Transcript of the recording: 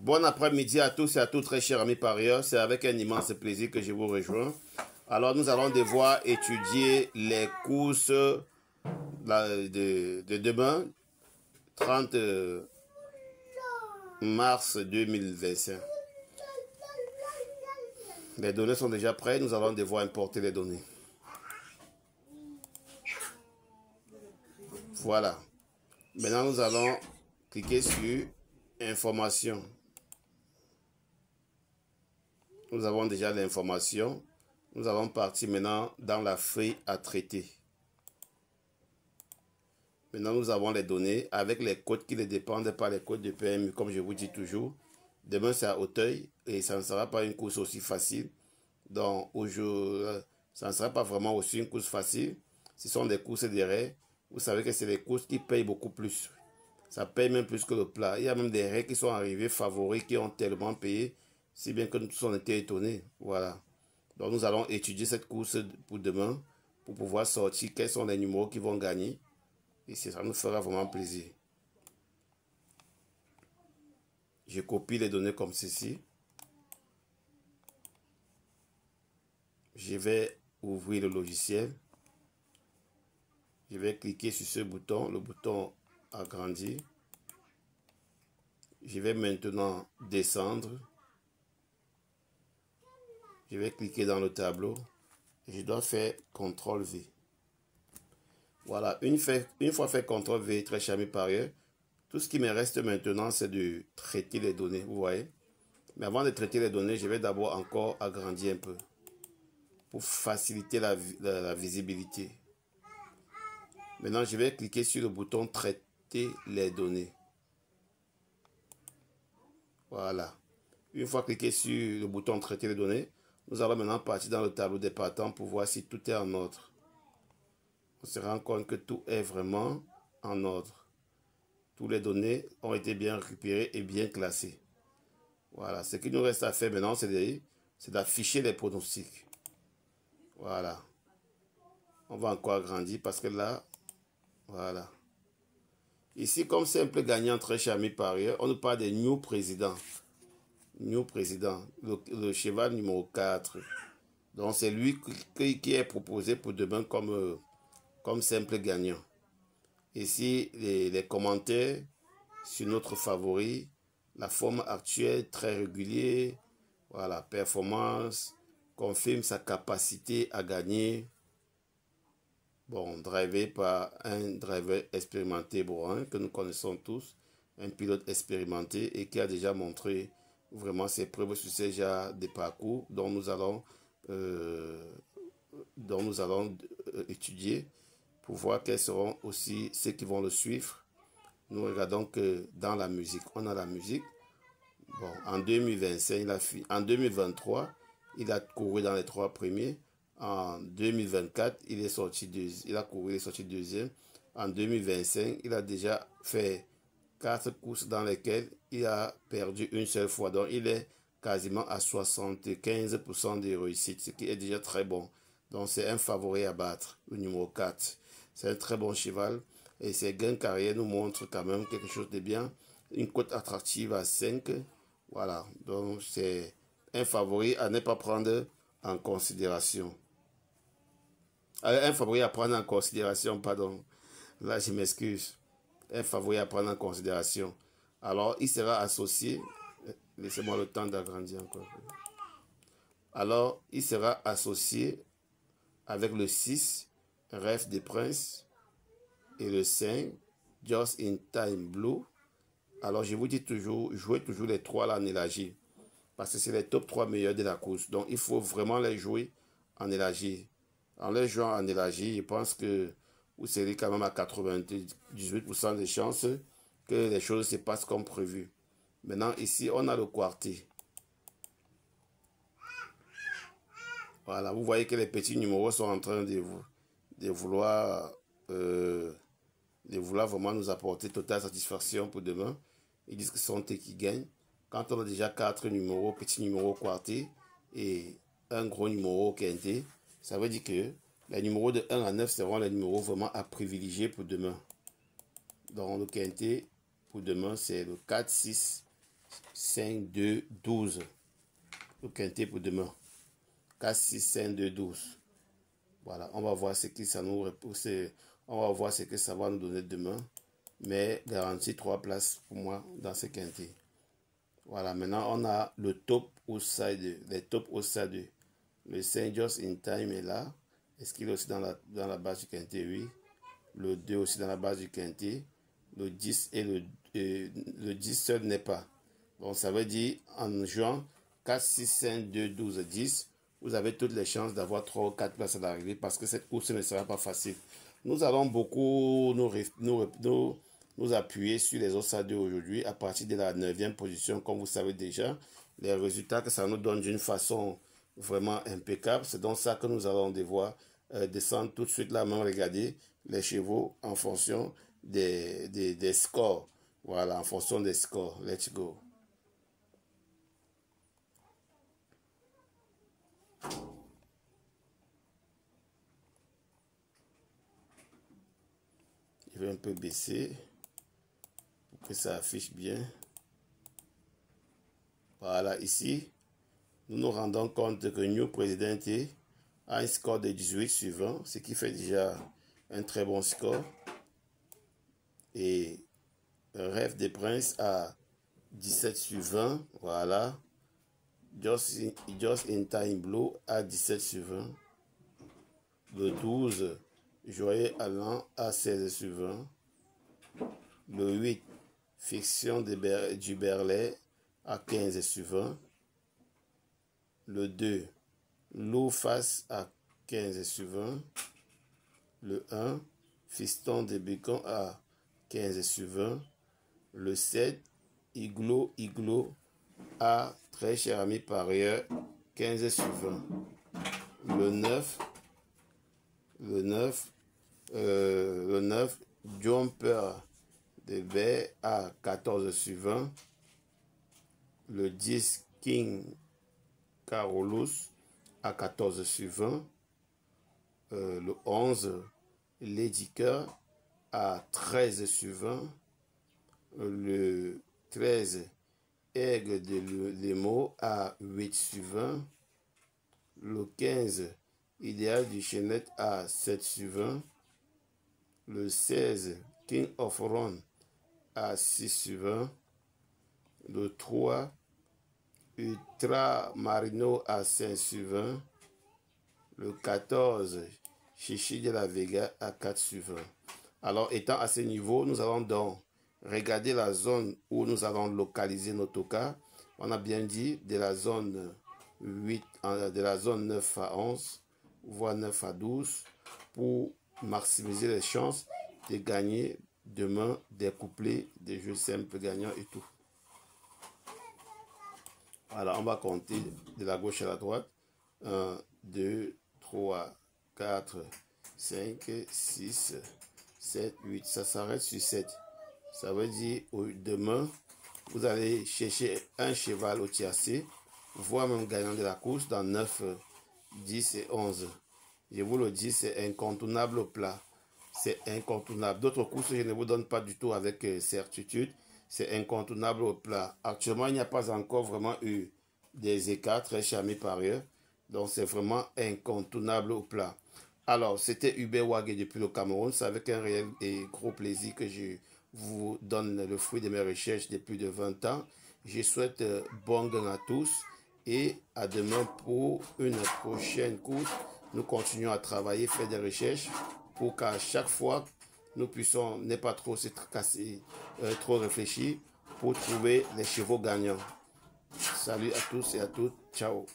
Bon après-midi à tous et à toutes, très chers amis parieurs. C'est avec un immense plaisir que je vous rejoins. Alors, nous allons devoir étudier les courses de demain, 30 mars 2025. Les données sont déjà prêtes. Nous allons devoir importer les données. Voilà. Maintenant, nous allons cliquer sur Information. Nous avons déjà l'information. Nous allons partir maintenant dans la feuille à traiter. Maintenant, nous avons les données avec les codes qui ne dépendent pas les codes de PMU, comme je vous dis toujours. Demain, c'est à Auteuil et ça ne sera pas une course aussi facile. Donc, aujourd'hui, ça ne sera pas vraiment aussi une course facile. Ce sont des courses d'arrêt. Vous savez que c'est des courses qui payent beaucoup plus. Ça paye même plus que le plat. Il y a même des raies qui sont arrivés favoris qui ont tellement payé, si bien que nous tous on était étonnés. Voilà. Donc, nous allons étudier cette course pour demain pour pouvoir sortir quels sont les numéros qui vont gagner. Et ça nous fera vraiment plaisir. Je copie les données comme ceci. Je vais ouvrir le logiciel. Je vais cliquer sur ce bouton, le bouton agrandir. Je vais maintenant descendre. Je vais cliquer dans le tableau. Je dois faire CTRL-V. Voilà, une fois fait CTRL-V, très cher mes parieurs, tout ce qui me reste maintenant, c'est de traiter les données, vous voyez. Mais avant de traiter les données, je vais d'abord encore agrandir un peu pour faciliter la visibilité. Maintenant, je vais cliquer sur le bouton Traiter les données. Voilà. Une fois cliqué sur le bouton Traiter les données, nous allons maintenant partir dans le tableau des partants pour voir si tout est en ordre. On se rend compte que tout est vraiment en ordre. Toutes les données ont été bien récupérées et bien classées. Voilà. Ce qu'il nous reste à faire maintenant, c'est d'afficher les pronostics. Voilà. On va encore agrandir parce que là, voilà. Ici, comme simple gagnant, très cher ami parieur, on nous parle des New Président. New Président, le cheval numéro 4. Donc, c'est lui qui est proposé pour demain comme simple gagnant. Ici, les commentaires sur notre favori, la forme actuelle très régulière, voilà, performance, confirme sa capacité à gagner. Bon, drivé par un driver expérimenté bourrin que nous connaissons tous, un pilote expérimenté et qui a déjà montré vraiment ses preuves sur ces genres de parcours dont nous allons étudier pour voir quels seront aussi ceux qui vont le suivre. Nous regardons que dans la musique, on a la musique. Bon, en 2025, en 2023, il a couru dans les 3 premiers. En 2024, il est sorti deuxième. En 2025, il a déjà fait 4 courses dans lesquelles il a perdu une seule fois. Donc, il est quasiment à 75% de réussite, ce qui est déjà très bon. Donc, c'est un favori à battre, le numéro 4. C'est un très bon cheval. Et ses gains carrière nous montrent quand même quelque chose de bien. Une cote attractive à 5. Voilà. Donc, c'est un favori à ne pas prendre en considération. Un favori à prendre en considération, pardon. Là, je m'excuse. Un favori à prendre en considération. Alors, il sera associé. Laissez-moi le temps d'agrandir encore. Alors, il sera associé avec le 6, Rêve des Princes, et le 5, Just in Time Blue. Alors, je vous dis toujours, jouez toujours les 3 là en élargi. Parce que c'est les top 3 meilleurs de la course. Donc, il faut vraiment les jouer en élargi. En les jouant en élargi, je pense que vous serez quand même à 98% de chances que les choses se passent comme prévu. Maintenant, ici, on a le quartier. Voilà, vous voyez que les petits numéros sont en train de vouloir vraiment nous apporter totale satisfaction pour demain. Ils disent que ce sont eux qui gagnent. Quand on a déjà 4 numéros, petits numéros quartier et un gros numéro quintet, ça veut dire que les numéros de 1 à 9 seront les numéros vraiment à privilégier pour demain. Donc le quintet pour demain, c'est le 4, 6 5, 2, 12. Le quintet pour demain. 4, 6, 5, 2, 12. Voilà, on va voir ce que ça nous repousse. On va voir ce que ça va nous donner demain. Mais garantie 3 places pour moi dans ce quintet. Voilà, maintenant on a le top outside, les top outside. Le Saint Just in Time est là. Est-ce qu'il est aussi dans la base du quintet? Oui. Le 2 aussi dans la base du quintet. Le 10 et le 10 seul n'est pas. Donc ça veut dire en jouant 4, 6, 5, 2, 12, 10, vous avez toutes les chances d'avoir 3 ou 4 places à l'arrivée parce que cette course ne sera pas facile. Nous allons beaucoup nous appuyer sur les ossadeurs aujourd'hui à partir de la 9e position, comme vous savez déjà. Les résultats que ça nous donne d'une façon vraiment impeccable. C'est donc ça que nous allons devoir descendre tout de suite là, même regarder les chevaux en fonction des scores. Voilà, en fonction des scores. Let's go. Je vais un peu baisser pour que ça affiche bien. Voilà, ici, nous nous rendons compte que New Presidente a un score de 18 sur 20, ce qui fait déjà un très bon score. Et Rêve des Princes a 17 sur 20, voilà. Just in Time Blue a 17 sur 20. Le 12, Joyeux Allant a 16 sur 20. Le 8, Fiction du Berlay à 15 sur 20. Le 2, Loup Face à 15 sur 20. Le 1, Fiston de Bécon à 15 sur 20. Le 7, Iglo à Très cher ami parieur 15 sur 20. Le 9, Jumper de Bay à 14 sur 20. Le 10, King Carolus à 14 sur 20. Le 11, Lady Cœur à 13 sur 20. Le 13, Aigle de Lemo à 8 sur 20. Le 15, Idéal du Chenette à 7 sur 20. Le 16, King of Run à 6 sur 20. Le 3, Ultra Marino à 5 sur 20. Le 14, Chichi de la Vega à 4 sur 20. Alors, étant à ce niveau, nous allons donc regarder la zone où nous allons localiser nos tokas. On a bien dit de la zone 8, de la zone 9 à 11, voire 9 à 12, pour maximiser les chances de gagner demain des couplets, des jeux simples gagnants et tout. Voilà, on va compter de la gauche à la droite. 1, 2, 3, 4, 5, 6, 7, 8. Ça s'arrête sur 7. Ça veut dire demain, vous allez chercher un cheval au tiercé, voire même gagnant de la course dans 9, 10 et 11. Je vous le dis, c'est incontournable au plat. C'est incontournable. D'autres courses, je ne vous donne pas du tout avec certitude. C'est incontournable au plat. Actuellement, il n'y a pas encore vraiment eu des écarts très charmés par ailleurs. Donc, c'est vraiment incontournable au plat. Alors, c'était Hubert Wagé depuis le Cameroun. C'est avec un réel et gros plaisir que je vous donne le fruit de mes recherches depuis de 20 ans. Je souhaite bon gain à tous et à demain pour une prochaine course. Nous continuons à travailler, faire des recherches pour qu'à chaque fois, nous puissions ne pas trop se tracasser, trop réfléchir pour trouver les chevaux gagnants. Salut à tous et à toutes. Ciao.